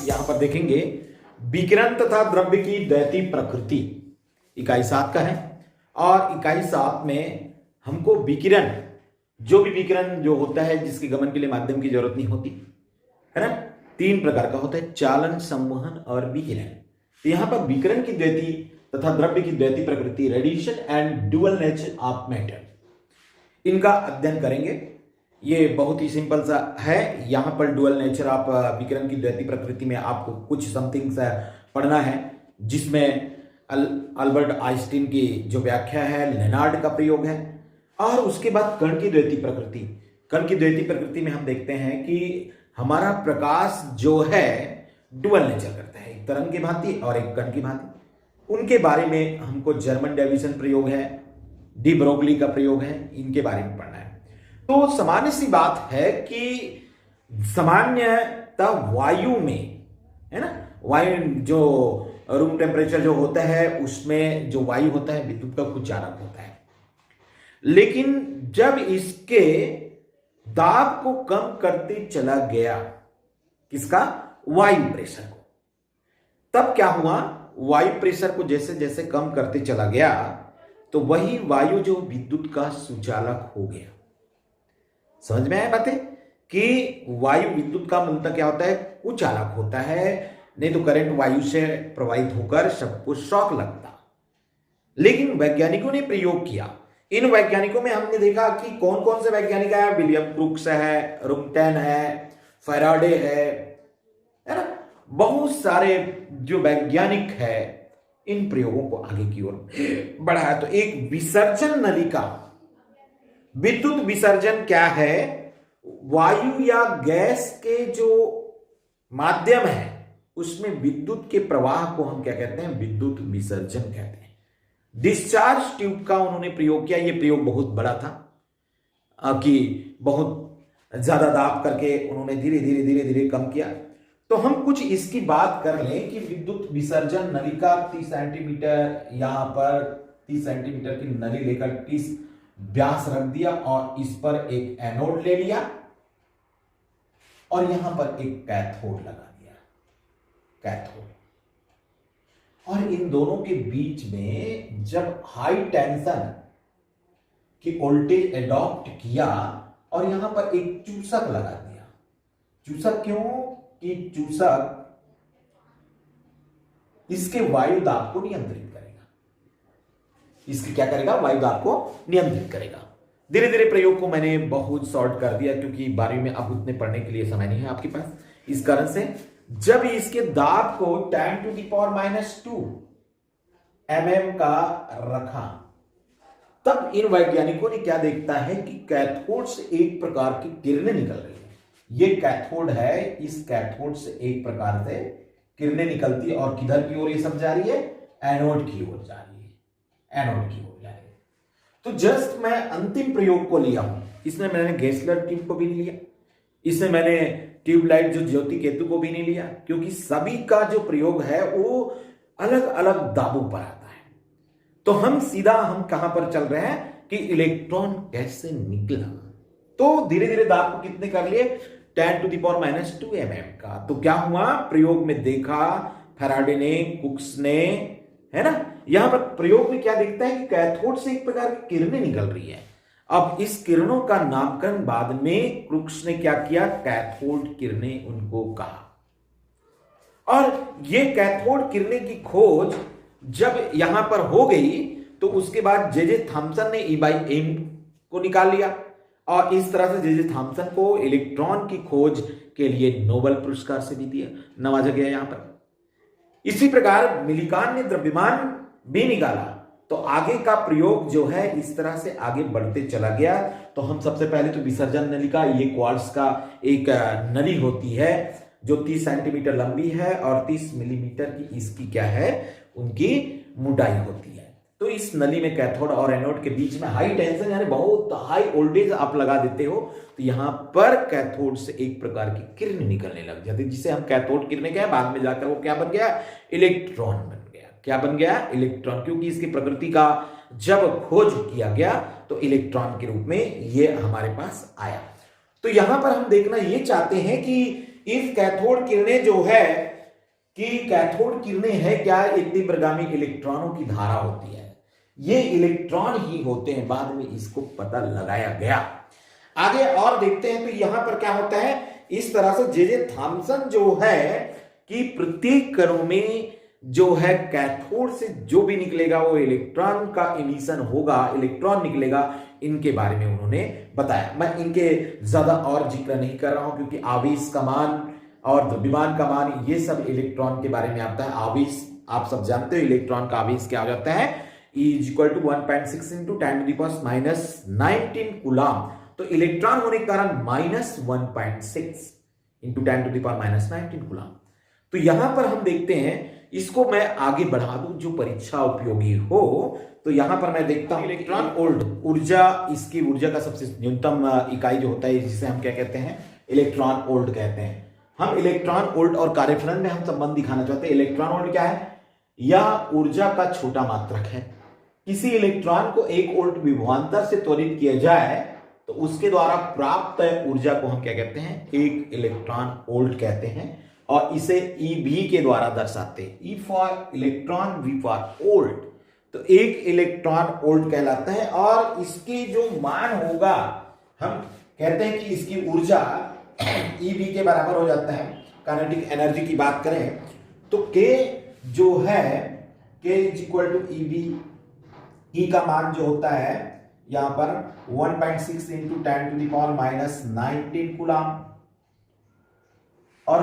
यहां पर देखेंगे विकिरण तथा द्रव्य की द्वैती प्रकृति इकाई 7 का है। और इकाई 7 में हमको विकिरण, जो भी विकिरण जो होता है जिसके गमन के लिए माध्यम की जरूरत नहीं होती है ना, 3 प्रकार का होता है, चालन, संवहन और विकिरण। तो यहां पर विकिरण की द्वैती तथा द्रव्य की द्वैती प्रकृति, radiation and dual nature of matter, इनका अध्ययन करेंगे। ये बहुत ही सिंपल सा है। यहां पर डुअल नेचर ऑफ विकिरण की द्वैती प्रकृति में आपको कुछ समथिंग सा पढ़ना है, जिसमें अल्बर्ट आइंस्टीन की जो व्याख्या है, लेनार्ड का प्रयोग है। और उसके बाद कण की द्वैती प्रकृति। कण की द्वैती प्रकृति में हम देखते हैं कि हमारा प्रकाश जो है डुअल नेचर करता है, एक तरंग की भांति और एक कण की भांति। उनके बारे में हमको जर्मन डेविसन प्रयोग है, डी ब्रोगली का प्रयोग है, इनके बारे में पढ़ना है। तो सामान्य सी बात है कि सामान्यतः वायु में, है ना, वायु जो रूम टेम्परेचर जो होता है उसमें जो वायु होता है विद्युत का कुछ चालक होता है। लेकिन जब इसके दाब को कम करते चला गया, किसका, वायु प्रेशर को, तब क्या हुआ, वायु प्रेशर को जैसे जैसे कम करते चला गया तो वही वायु जो विद्युत का सुचालक हो गया। समझ में आया बातें कि वायु विद्युत का मूलतः क्या होता है, कुचालक होता है, नहीं तो करंट वायु से प्रवाहित होकर सबको शॉक लगता। लेकिन वैज्ञानिकों ने प्रयोग किया। इन वैज्ञानिकों में हमने देखा कि कौन कौन से वैज्ञानिक है, विलियम क्रूक्स है, रुंगटेन है, फैराडे है ना, बहुत सारे जो वैज्ञानिक है इन प्रयोगों को आगे की ओर बढ़ाया। तो एक विसर्जन नलिका, विद्युत विसर्जन क्या है, वायु या गैस के जो माध्यम है उसमें विद्युत के प्रवाह को हम क्या कहते हैं, विद्युत विसर्जन कहते हैं। डिस्चार्ज ट्यूब का उन्होंने प्रयोग किया। यह प्रयोग बहुत बड़ा था कि बहुत ज्यादा दाब करके उन्होंने धीरे धीरे धीरे धीरे कम किया। तो हम कुछ इसकी बात कर लें कि विद्युत विसर्जन नलिका 30 सेंटीमीटर, यहां पर 30 सेंटीमीटर की नली लेकर 30 व्यास रख दिया और इस पर एक एनोड ले लिया और यहां पर एक कैथोड लगा दिया, कैथोड। और इन दोनों के बीच में जब हाई टेंशन की वोल्टेज एडॉप्ट किया और यहां पर एक चूसक लगा दिया। चूसक क्यों कि चूसक इसके वायु दाब को नियंत्रित करेगा, इसके क्या करेगा, वायु दाब को नियंत्रित करेगा। धीरे धीरे प्रयोग को मैंने बहुत शॉर्ट कर दिया क्योंकि बारे में अब उतने पढ़ने के लिए समय नहीं है आपके पास। इस कारण से जब इसके दाब को 10⁻⁻² mm का रखा, तब इन वैज्ञानिकों ने क्या देखता है कि कैथोड से एक प्रकार की किरणें निकल रही है। ये कैथोड है, इस कैथोड से एक प्रकार से किरणें निकलती है और किधर की ओर ये सब जा रही है, एनोड की ओर जा रही है, एनोड की ओर जा रही है। तो जस्ट मैं अंतिम प्रयोग को लिया हूं। इसमें मैंने गेसलर ट्यूब को भी नहीं लिया, इसमें मैंने ट्यूबलाइट जो ज्योति केतु को भी नहीं लिया, क्योंकि सभी का जो प्रयोग है वो अलग अलग दाबों पर आता है। तो हम सीधा कहां पर चल रहे हैं कि इलेक्ट्रॉन कैसे निकला। तो धीरे धीरे दाब को कितने कर लिए, 10⁻⁻² mm का। तो क्या हुआ, प्रयोग में देखा फैराडे ने, कुक्स ने, है ना, यहां पर प्रयोग में क्या दिखता है कि कैथोड से एक प्रकार की किरणें निकल रही है। अब इस किरणों का नामकरण बाद में क्रूक्स ने क्या किया, कैथोड किरणें उनको कहा। और ये कैथोड किरणें की खोज जब यहां पर हो गई तो उसके बाद जे थॉम्सन ने E/m को निकाल लिया और इस तरह से जे थॉम्सन को इलेक्ट्रॉन की खोज के लिए नोबेल पुरस्कार से भी दिया, नवाजा गया यहां पर। इसी प्रकार मिलिकान ने द्रव्यमान भी निकाला। तो आगे का प्रयोग जो है इस तरह से आगे बढ़ते चला गया। तो हम सबसे पहले तो विसर्जन नलिका, ये क्वार्ट्ज का एक नली होती है जो 30 सेंटीमीटर लंबी है और 30 मिलीमीटर की इसकी क्या है, उनकी मोटाई होती है। तो इस नली में कैथोड और एनोड के बीच में हाई टेंशन यानी बहुत हाई वोल्टेज आप लगा देते हो तो यहां पर कैथोड से एक प्रकार की किरण निकलने लग जाती है, जिसे हम कैथोड किरणें क्या, बाद में जाकर वो क्या बन गया, इलेक्ट्रॉन बन गया। क्या बन गया, इलेक्ट्रॉन, क्योंकि इसकी प्रकृति का जब खोज किया गया तो इलेक्ट्रॉन के रूप में ये हमारे पास आया। तो यहां पर हम देखना ये चाहते हैं कि इस कैथोड किरणें जो है कि कैथोड किरणें है क्या एक तीव्रगामी इलेक्ट्रॉनों की धारा होती है, ये इलेक्ट्रॉन ही होते हैं, बाद में इसको पता लगाया गया। आगे और देखते हैं तो यहां पर क्या होता है, इस तरह से जे थॉमसन जो है कि प्रत्येक कणों में जो है कैथोड से जो भी निकलेगा वो इलेक्ट्रॉन का इमिशन होगा, इलेक्ट्रॉन निकलेगा, इनके बारे में उन्होंने बताया। मैं इनके ज्यादा और जिक्र नहीं कर रहा हूं क्योंकि आवेश का मान और द्रव्यमान का मान ये सब इलेक्ट्रॉन के बारे में आता है। आवेश आप सब जानते हो, इलेक्ट्रॉन का आवेश क्या हो जाता है, E = 1.6 × 10⁻⁻19 कूलम। तो इलेक्ट्रॉन होने के कारण -1.6 × 10⁻⁻19 कूलम। तो यहां पर हम देखते हैं, इसको मैं आगे बढ़ा दूं जो परीक्षा उपयोगी हो, तो यहां पर मैं देखता हूं इलेक्ट्रॉन वोल्ट, ऊर्जा, इसकी ऊर्जा का सबसे न्यूनतम इकाई जो होता है जिसे हम क्या कहते हैं, इलेक्ट्रॉन वोल्ट कहते हैं। हम इलेक्ट्रॉन वोल्ट और कार्यफलन में हम संबंध दिखाना चाहते हैं। इलेक्ट्रॉन वोल्ट क्या है, यह ऊर्जा का छोटा मात्रक है। किसी इलेक्ट्रॉन को 1 वोल्ट विभवांतर से त्वरित किया जाए तो उसके द्वारा प्राप्त ऊर्जा को हम क्या कहते हैं, 1 इलेक्ट्रॉन वोल्ट कहते हैं, और इसे EV के द्वारा दर्शाते हैं। E for electron, V for volt. तो 1 इलेक्ट्रॉन वोल्ट कहलाता है, और इसकी जो मान होगा, हम कहते हैं कि इसकी ऊर्जा EV के बराबर हो जाता है। काइनेटिक एनर्जी की बात करें तो K जो है, K = EV, E का मान जो होता है यहां पर 1.6 × 10⁻⁻19 कूलम, और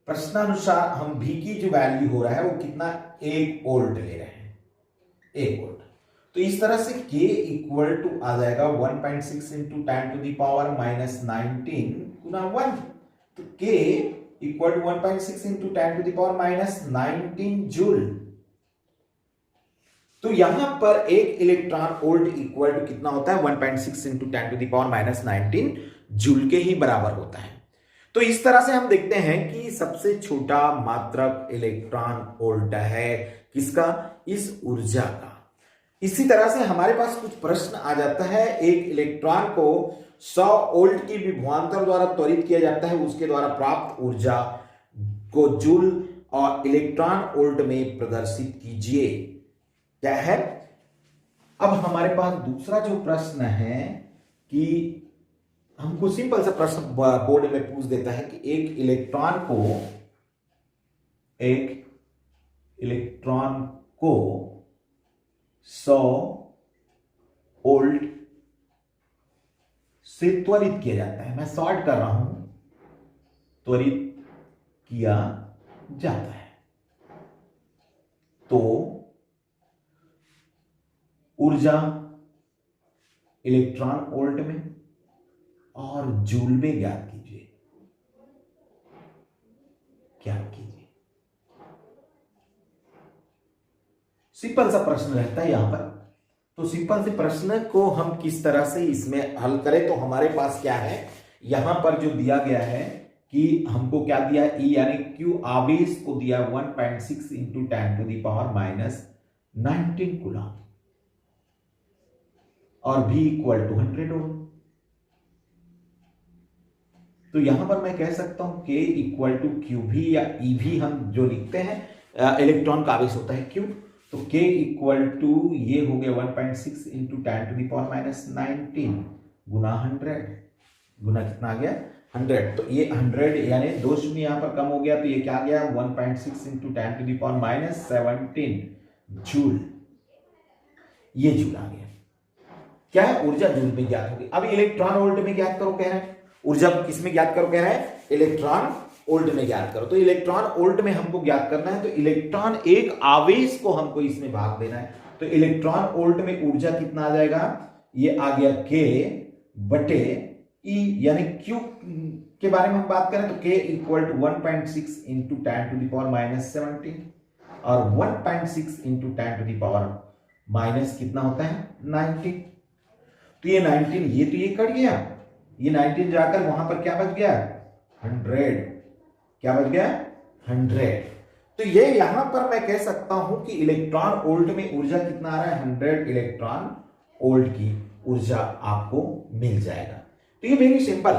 प्रश्नानुसार हम V की जो वैल्यू हो रहा है वो कितना, 1 वोल्ट ले रहे हैं, 1 वोल्ट। तो इस तरह से K = आ जाएगा 1.6 × 10⁻⁻19 गुना 1। तो K = 1.6 × 10⁻⁻19 जूल। तो यहां पर 1 इलेक्ट्रॉन वोल्ट इक्वल टू कितना होता है, 1.6 × 10⁻⁻19 जूल के ही बराबर होता है। तो इस तरह से हम देखते हैं कि सबसे छोटा मात्रक इलेक्ट्रॉन वोल्ट है, किसका, इस ऊर्जा का। इसी तरह से हमारे पास कुछ प्रश्न आ जाता है, एक इलेक्ट्रॉन को 100 वोल्ट की विभवांतर द्वारा त्वरित किया जाता है, उसके द्वारा प्राप्त ऊर्जा को जूल और इलेक्ट्रॉन वोल्ट में प्रदर्शित कीजिए, क्या है। अब हमारे पास दूसरा जो प्रश्न है कि हमको सिंपल सा प्रश्न बोर्ड में पूछ देता है कि एक इलेक्ट्रॉन को 100 वोल्ट से त्वरित किया जाता है, मैं शॉर्ट कर रहा हूं, त्वरित किया जाता है, तो ऊर्जा इलेक्ट्रॉन वोल्ट में और जूल में ज्ञात कीजिए, ज्ञात कीजिए। सिंपल सा प्रश्न रहता है यहां पर। तो सिंपल से प्रश्न को हम किस तरह से इसमें हल करें, तो हमारे पास क्या है, यहां पर जो दिया गया है कि हमको क्या दिया है, E यानी Q आवेश को दिया 1.6 × 10⁻⁻19 कूलम, और V = 100 ओम। तो यहां पर मैं कह सकता हूं K = QV या EV, हम जो लिखते हैं, इलेक्ट्रॉन का आवेश होता है Q, तो K = ये हो गया 1.6 × 10⁻⁻19 गुना 100, गुना कितना आ गया, 100। तो ये 100 यानी 2 शून्य यहां पर कम हो गया, तो ये क्या आ गया, 1.6 × 10⁻⁻17 जूल, ये जूल आ गया। क्या है, ऊर्जा जूल में ज्ञात होगी। अब इलेक्ट्रॉन वोल्ट में ज्ञात करो कह रहे हैं, ऊर्जा किसमें ज्ञात करो कह रहे हैं, इलेक्ट्रॉन वोल्ट में ज्ञात करो। तो इलेक्ट्रॉन वोल्ट में हमको ज्ञात करना है, तो इलेक्ट्रॉन एक आवेश को हमको इसमें भाग देना है। तो इलेक्ट्रॉन वोल्ट में ऊर्जा कितना आ जाएगा, ये आ गया K बटे E, यानी Q के बारे में हम बात करें तो K = 1.6 × 10⁻⁻17 और 1.6 × 10⁻- कितना होता है, 19। तो ये 19, ये तो ये कट गया, ये 19 जाकर वहां पर क्या बच गया, 100, क्या बच गया, 100। तो ये यहां पर मैं कह सकता हूं कि इलेक्ट्रॉन वोल्ट में ऊर्जा कितना आ रहा है, 100 इलेक्ट्रॉन वोल्ट की ऊर्जा आपको मिल जाएगा। तो ये वेरी सिंपल,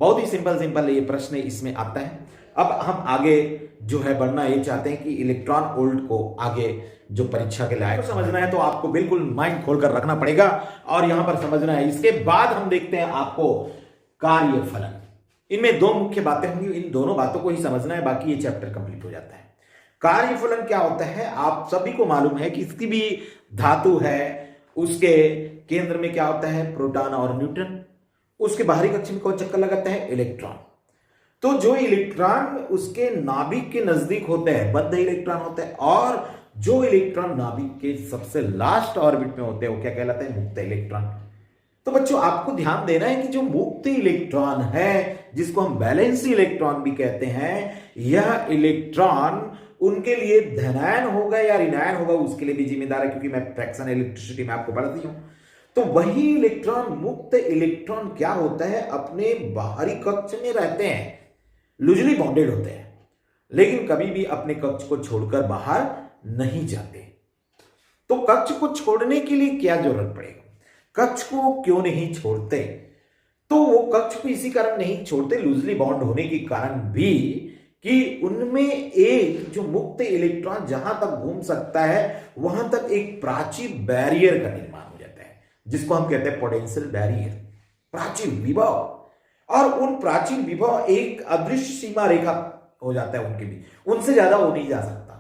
बहुत ही सिंपल सिंपल ये प्रश्न इसमें आता है। अब हम आगे जो है बढ़ना ये चाहते हैं कि इलेक्ट्रॉन वोल्ट को आगे जो परीक्षा के लायक समझना है तो आपको बिल्कुल माइंड खोलकर रखना पड़ेगा और यहां पर समझना है। इसके बाद हम देखते हैं आपको कार्यफलन। इनमें दो मुख्य बातें होंगी, इन दोनों बातों को ही समझना है, बाकी ये चैप्टर कंप्लीट हो जाता है। कार्यफलन क्या होता है आप सभी को मालूम है कि किसी भी धातु है उसके केंद्र में क्या होता है, प्रोटॉन और न्यूट्रॉन, उसके बाहरी कक्ष में कौन चक्कर लगाता है, इलेक्ट्रॉन। तो जो इलेक्ट्रॉन उसके नाभिक के नजदीक होते हैं बद्ध इलेक्ट्रॉन होते हैं, और जो इलेक्ट्रॉन नाभिक के सबसे लास्ट ऑर्बिट में होते हैं वो क्या कहलाते हैं, मुक्त इलेक्ट्रॉन। तो बच्चों आपको ध्यान देना है कि जो मुक्त इलेक्ट्रॉन है जिसको हम वैलेंस इलेक्ट्रॉन भी कहते हैं, यह इलेक्ट्रॉन उनके लिए धनायन होगा या ऋणायन होगा उसके लिए भी जिम्मेदार है, क्योंकि मैं फ्रैक्शन इलेक्ट्रिसिटी में आपको पढ़ाती हूं। तो वही इलेक्ट्रॉन मुक्त इलेक्ट्रॉन क्या होता है, अपने बाहरी कक्ष में रहते हैं, लूजली बॉन्डेड होते हैं, लेकिन कभी भी अपने कक्ष को छोड़कर बाहर नहीं जाते। तो कक्ष को छोड़ने के लिए क्या जरूरत पड़ेगा, कक्ष को क्यों नहीं छोड़ते, तो वो कक्ष को इसी कारण नहीं छोड़ते, लूजली बॉन्ड होने के कारण भी कि उनमें एक जो मुक्त इलेक्ट्रॉन जहां तक घूम सकता है वहां तक एक प्राचीर बैरियर का निर्माण हो जाता है, जिसको हम कहते हैं पोटेंशियल बैरियर, प्राचीर विभव। और उन प्राचीर विभव एक अदृश्य सीमा रेखा हो जाता है उनके भी, उनसे ज्यादा वो नहीं जा सकता।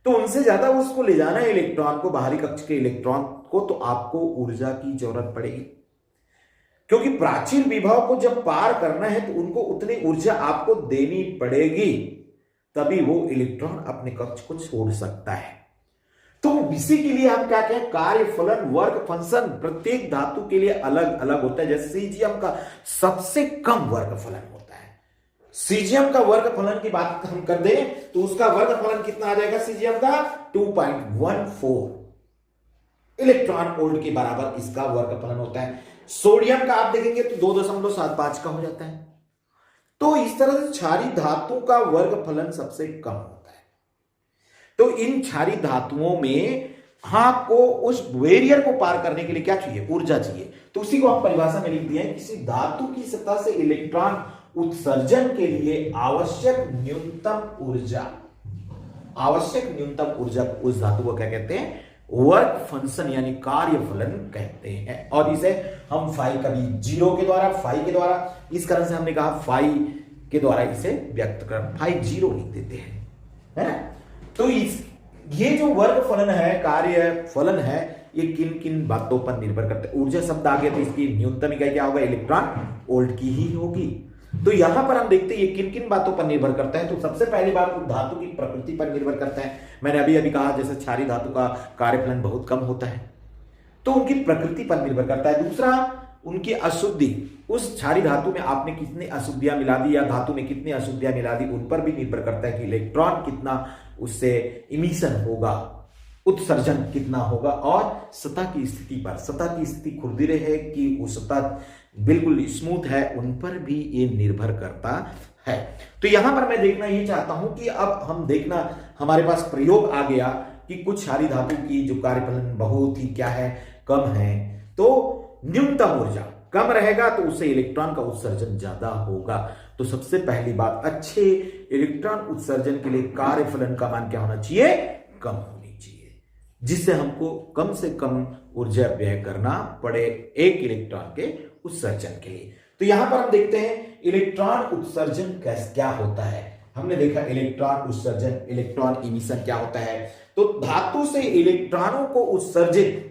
तो उनसे ज्यादा उसको ले जाना है इलेक्ट्रॉन को, बाहरी कक्ष के इलेक्ट्रॉन को, तो आपको ऊर्जा की जरूरत पड़ेगी, क्योंकि प्राचीर विभव को जब पार करना है तो उनको उतनी ऊर्जा आपको देनी पड़ेगी, तभी वो इलेक्ट्रॉन अपने कक्ष को छोड़ सकता है। तो इसी के लिए हम क्या कहें, कार्यफलन वर्क फंक्शन प्रत्येक धातु के लिए अलग अलग होता है। जैसे सीजियम का सबसे कम वर्क फलन होता है, सीजियम का वर्क फलन की बात हम कर दें तो उसका वर्क फलन कितना आ जाएगा, सीजियम का 2.14 इलेक्ट्रॉन वोल्ट के बराबर इसका वर्क फलन होता है। सोडियम का आप देखेंगे तो 2.75 का हो जाता है। तो इस तरह से क्षारीय धातु का वर्ग फलन सबसे कम होता है। तो इन क्षारीय धातुओं में आपको उस बैरियर को पार करने के लिए क्या चाहिए, ऊर्जा चाहिए। तो उसी को हम परिभाषा में लिख दिए हैं, किसी धातु की सतह से इलेक्ट्रॉन उत्सर्जन के लिए आवश्यक न्यूनतम ऊर्जा उस धातु को क्या कहते हैं, वर्क फंक्शन यानी कार्यफलन कहते हैं। और इसे हम फाई कभी जीरो के द्वारा, फाई के द्वारा, इस कारण से हमने कहा फाई के द्वारा इसे व्यक्त कर, फाई जीरो लिख देते हैं, है ना। तो ये जो वर्क फलन है, कार्य फलन है, ये किन किन बातों पर निर्भर करता है। ऊर्जा शब्द आ गया तो इसकी न्यूनतम इकाई क्या होगा, इलेक्ट्रॉन वोल्ट की ही होगी। तो यहां पर हम देखते हैं ये किन किन बातों पर निर्भर करता है। तो सबसे पहली बात धातु की प्रकृति पर निर्भर करता है। मैंने अभी अभी कहा जैसे क्षारीय धातु का कार्यफलन बहुत कम होता है, तो उनकी प्रकृति पर निर्भर करता है। दूसरा, उनकी अशुद्धि, उस क्षारीय धातु में आपने कितनी अशुद्धियां मिला दी या धातु में कितनी अशुद्धियां मिला दी, उन पर भी निर्भर करता है कि इलेक्ट्रॉन कितना उससे इमिशन होगा, उत्सर्जन कितना होगा। और सतह की स्थिति पर, सतह की स्थिति खुरदुरे है कि वो सतह बिल्कुल स्मूथ है, उन पर भी ये निर्भर करता है। तो यहां पर मैं देखना ये चाहता हूं कि अब हम देखना, हमारे पास प्रयोग आ गया कि कुछ क्षारीय धातु की जो कार्यफलन बहुत ही क्या है, कम है। तो न्यूनतम ऊर्जा कम रहेगा तो उससे इलेक्ट्रॉन का उत्सर्जन ज्यादा होगा। तो सबसे पहली बात, अच्छे इलेक्ट्रॉन उत्सर्जन के लिए कार्यफलन का मान क्या होना चाहिए, कम होनी चाहिए, जिससे हमको कम से कम ऊर्जा व्यय करना पड़े एक इलेक्ट्रॉन के उत्सर्जन के लिए। तो यहां पर हम देखते हैं इलेक्ट्रॉन उत्सर्जन क्या होता है। हमने देखा इलेक्ट्रॉन उत्सर्जन, इलेक्ट्रॉन इमिशन क्या होता है। तो धातु से इलेक्ट्रॉनों को उत्सर्जित,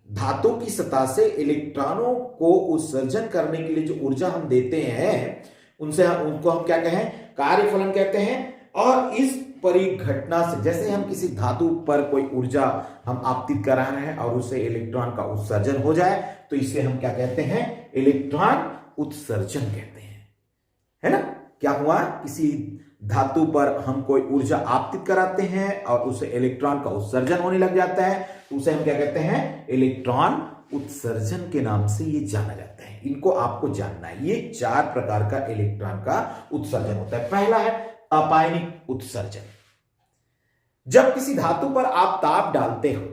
धातु की सतह से इलेक्ट्रॉनों को उत्सर्जन करने के लिए जो ऊर्जा हम देते हैं उनको हम क्या कहें, कार्यफलन कहते हैं। और इस परिघटना से, जैसे हम किसी धातु पर कोई ऊर्जा हम आपतित करा रहे हैं और उससे इलेक्ट्रॉन का उत्सर्जन हो जाए तो इसे हम क्या कहते हैं, इलेक्ट्रॉन उत्सर्जन कहते हैं, है ना। क्या हुआ, किसी धातु पर हम कोई ऊर्जा आपतित कराते हैं और उसे इलेक्ट्रॉन का उत्सर्जन होने लग जाता है, उसे हम क्या कहते हैं, इलेक्ट्रॉन उत्सर्जन के नाम से ये जाना जाता है। इनको आपको जानना है। ये 4 प्रकार का इलेक्ट्रॉन का उत्सर्जन होता है। पहला है अपायनिक उत्सर्जन। जब किसी धातु पर आप ताप डालते हो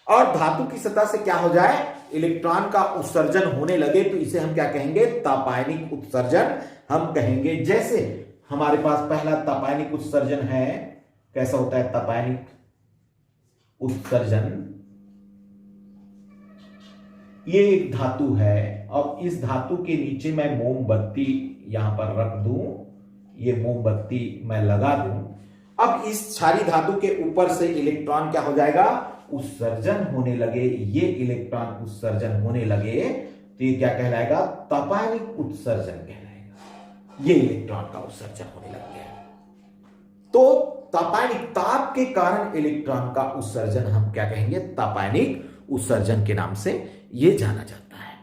और धातु की सतह से क्या हो जाए, इलेक्ट्रॉन का उत्सर्जन होने लगे तो इसे हम क्या कहेंगे, तापायनिक उत्सर्जन हम कहेंगे। जैसे हमारे पास पहला तापायनिक उत्सर्जन है, कैसा होता है तापायनिक उत्सर्जन। ये एक धातु है और इस धातु के नीचे मैं मोमबत्ती यहां पर रख दूं, ये मोमबत्ती मैं लगा दूं। अब इस क्षारीय धातु के ऊपर से इलेक्ट्रॉन क्या हो जाएगा, उत्सर्जन होने लगे। ये इलेक्ट्रॉन उत्सर्जन होने लगे तो ये क्या कहलाएगा, तापायनिक उत्सर्जन कहलाएगा। ये इलेक्ट्रॉन का उत्सर्जन होने लग गया। तो तापायनिक, ताप के कारण इलेक्ट्रॉन का उत्सर्जन हम क्या कहेंगे, तापायनिक उत्सर्जन के नाम से ये जाना जाता है।